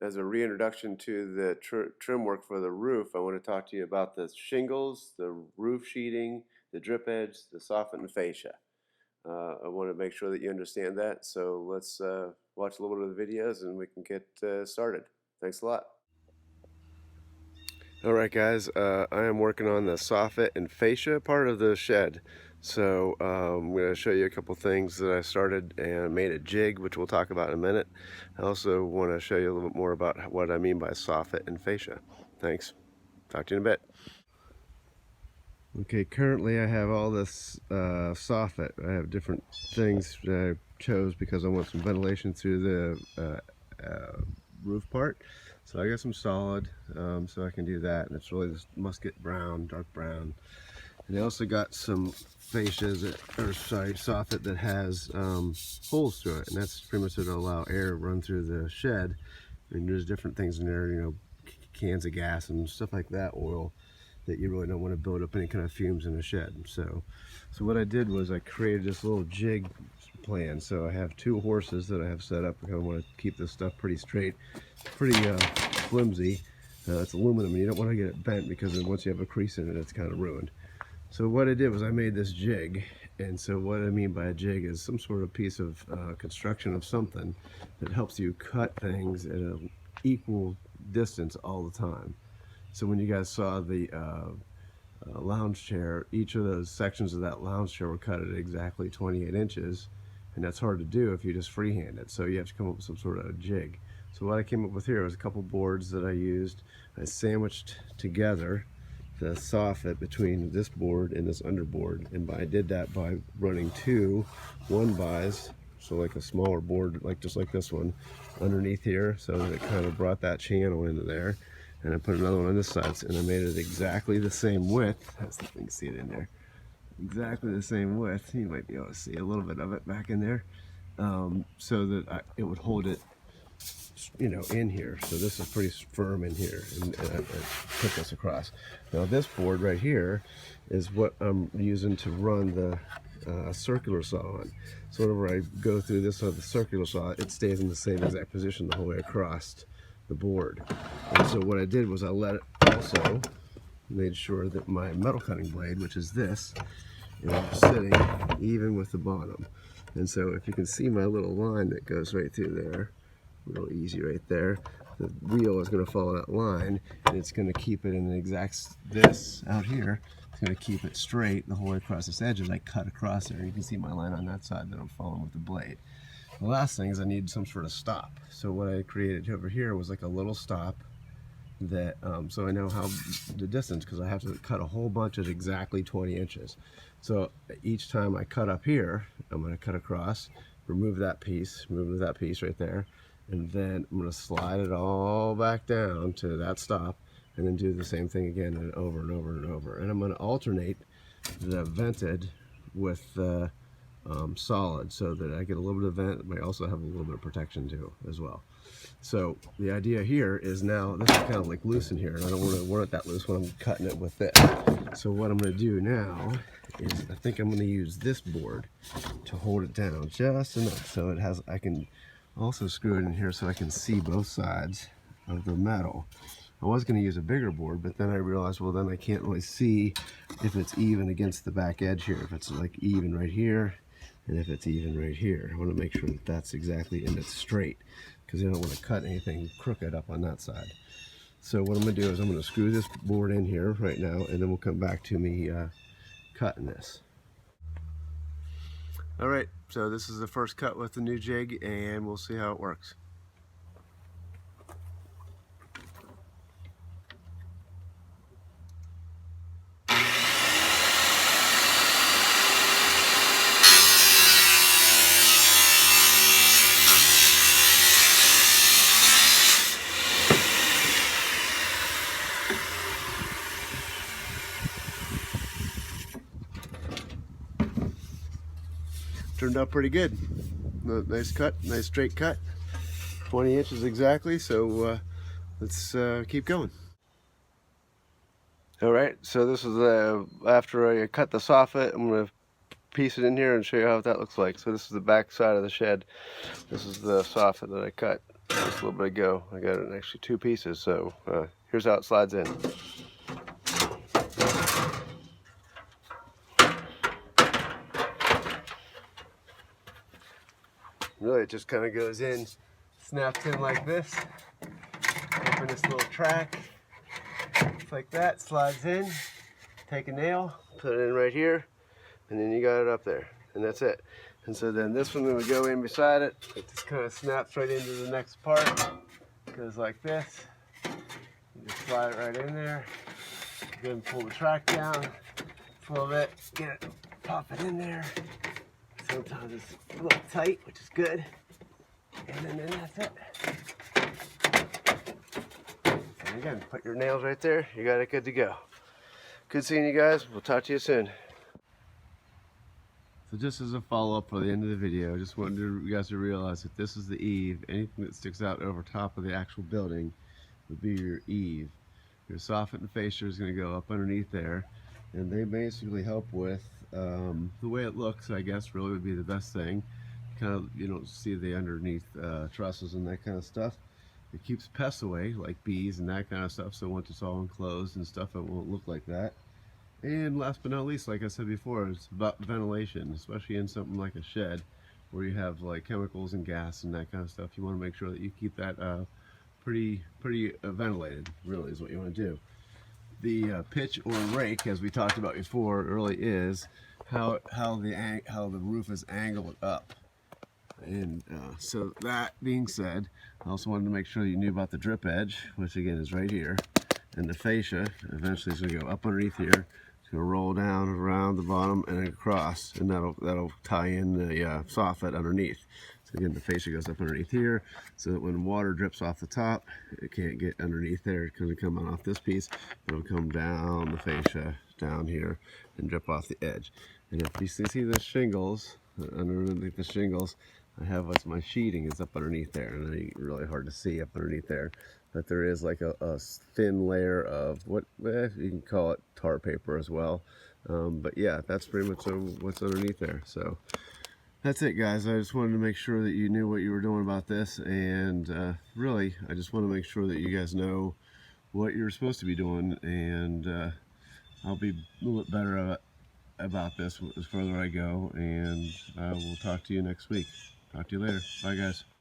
as a reintroduction to the trim work for the roof, I want to talk to you about the shingles, the roof sheeting, the drip edge, the soffit and fascia. I want to make sure that you understand that. So let's watch a little bit of the videos and we can get started. Thanks a lot. All right, guys, I am working on the soffit and fascia part of the shed. So I'm going to show you a couple things that I started and made a jig, which we'll talk about in a minute. I also want to show you a little bit more about what I mean by soffit and fascia. Thanks. Talk to you in a bit. Okay, currently I have all this soffit. I have different things that I chose because I want some ventilation through the roof part. So I got some solid, so I can do that, and it's really this musket brown, dark brown. And I also got some fascias, soffit that has holes through it, and that's pretty much to allow air to run through the shed. And there's different things in there, you know, cans of gas and stuff like that, oil, that you really don't want to build up any kind of fumes in a shed. So what I did was I created this little jig plan. So I have two horses that I have set up because I want to keep this stuff pretty straight, pretty flimsy. It's aluminum, and you don't want to get it bent because then once you have a crease in it, it's kind of ruined. So what I did was I made this jig, and so what I mean by a jig is some sort of piece of construction of something that helps you cut things at an equal distance all the time. So when you guys saw the lounge chair, each of those sections of that lounge chair were cut at exactly 28 inches, and that's hard to do if you just freehand it. So you have to come up with some sort of jig. So what I came up with here was a couple boards that I used. I sandwiched together the soffit between this board and this underboard, and I did that by running two 1-bys, so like a smaller board, like just like this one, underneath here, so that it kind of brought that channel into there. And I put another one on this side, and I made it exactly the same width. That's the thing, see it in there. Exactly the same width. You might be able to see a little bit of it back in there, so that it would hold it, you know, in here. So this is pretty firm in here, and I put this across. Now this board right here is what I'm using to run the circular saw on. So whenever I go through this on the circular saw, it stays in the same exact position the whole way across the board. And so what I did was I let it also made sure that my metal cutting blade, which is this, is sitting even with the bottom. And so if you can see my little line that goes right through there, real easy right there, the wheel is going to follow that line, and it's going to keep it in the exact, this out here, it's going to keep it straight the whole way across this edge as I cut across there. You can see my line on that side that I'm following with the blade. The last thing is I need some sort of stop. So what I created over here was like a little stop that, so I know how the distance, because I have to cut a whole bunch at exactly 20 inches. So each time I cut up here, I'm going to cut across, remove that piece right there, and then I'm going to slide it all back down to that stop, and then do the same thing again, and over and over and over. And I'm going to alternate the vented with the solid, so that I get a little bit of vent, but I also have a little bit of protection too as well. So the idea here is, now this is kind of like loose in here, and I don't want it that loose when I'm cutting it with this. So what I'm going to do now is I think I'm going to use this board to hold it down just enough so it has, I can also screw it in here so I can see both sides of the metal. I was going to use a bigger board, but then I realized, well, then I can't really see if it's even against the back edge here, if it's like even right here, and if it's even right here. I want to make sure that that's exactly, and it's straight, because I don't want to cut anything crooked up on that side. So what I'm going to do is I'm going to screw this board in here right now, and then we'll come back to me cutting this. All right, so this is the first cut with the new jig, and we'll see how it works. Turned out pretty good. Nice cut, nice straight cut. 20 inches exactly, so let's keep going. All right, so this is after I cut the soffit. I'm going to piece it in here and show you how that looks like. So this is the back side of the shed. This is the soffit that I cut. Just a little bit ago. I got it in actually 2 pieces, so here's how it slides in. Really, it just kind of goes in, snaps in like this. Open this little track, just like that, slides in. Take a nail, put it in right here, and then you got it up there, and that's it. And so then this one would go in beside it. It just kind of snaps right into the next part. Goes like this. You just slide it right in there. Then pull the track down a little bit, get it, pop it in there. Sometimes it's a little tight, which is good. And then that's it. And again, put your nails right there. You got it good to go. Good seeing you guys. We'll talk to you soon. So just as a follow-up for the end of the video, I just wanted you guys to realize that this is the eave. Anything that sticks out over top of the actual building would be your eave. Your soffit and fascia is going to go up underneath there, and they basically help with the way it looks. I guess really would be the best thing. Kind of, you don't see the underneath trusses and that kind of stuff. It keeps pests away, like bees and that kind of stuff. So once it's all enclosed and stuff, it won't look like that. And last but not least, like I said before, it's about ventilation, especially in something like a shed where you have like chemicals and gas and that kind of stuff. You want to make sure that you keep that pretty ventilated, really, is what you want to do. The pitch or rake, as we talked about before, really is how the roof is angled up. And so that being said, I also wanted to make sure that you knew about the drip edge, which again is right here, and the fascia eventually is going to go up underneath here. It's going to roll down around the bottom and across, and that'll tie in the soffit underneath. So again, the fascia goes up underneath here, so that when water drips off the top, it can't get underneath there. It's going to come off this piece. It'll come down the fascia down here and drip off the edge. And if you see the shingles, underneath the shingles, I have what's my sheeting is up underneath there, and it's really hard to see up underneath there, but there is like a thin layer of what you can call it tar paper as well. But yeah, that's pretty much what's underneath there. So that's it, guys. I just wanted to make sure that you knew what you were doing about this, and really, I just want to make sure that you guys know what you're supposed to be doing, and I'll be a little bit better about this as further I go, and I will talk to you next week. Talk to you later. Bye, guys.